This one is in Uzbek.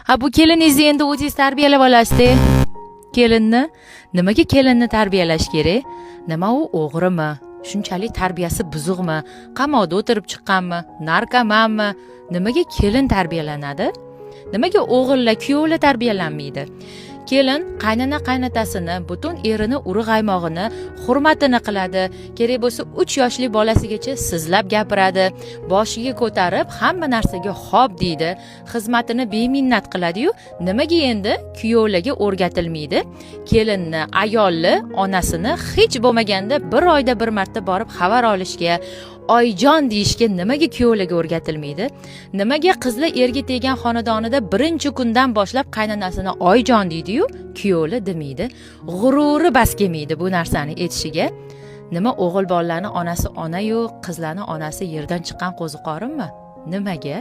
Ha, bu keliningizni endi o'zingiz tarbiyalab olasiz. Kelinni, nimaga kelinni tarbiyalash kerak? Nima u o'g'rimi? Shunchalik tarbiyasi buzuqmi? Qamoqda o'tirib chiqqanmi? Narkomanmi? Nimaga kelin tarbiyalanadi? Nimaga o'g'illar, kuyovlar tarbiyalanmaydi? Kelin qaynona qaynotasini, butun erini, urug' aymog'ini hurmatini qiladi. Kerak bo'lsa 3 yoshli bolasigacha sizlab gapiradi. Boshiga ko'tarib hamma narsaga xo'p deydi. Xizmatini beminnat qiladi-yu, nimaga endi kuyovlarga o'rgatilmaydi? Kelinni, ayolni, onasini hech bo'lmaganda bir oyda bir marta borib xabar olishga, oyjon deyishga nimaga kuyovlarga o'rgatilmaydi? Nimaga qizlar erga tegan xonadonida birinchi kundan boshlab qaynonasini oyjon deydi-yu, kuyovlar demaydi? G'ururi bas kelmaydi bu narsani aytishiga. Nima o'g'il bolalarning onasi ona-yu, qizlarning onasi yerdan chiqqan qo'ziqorinmi? Nimaga?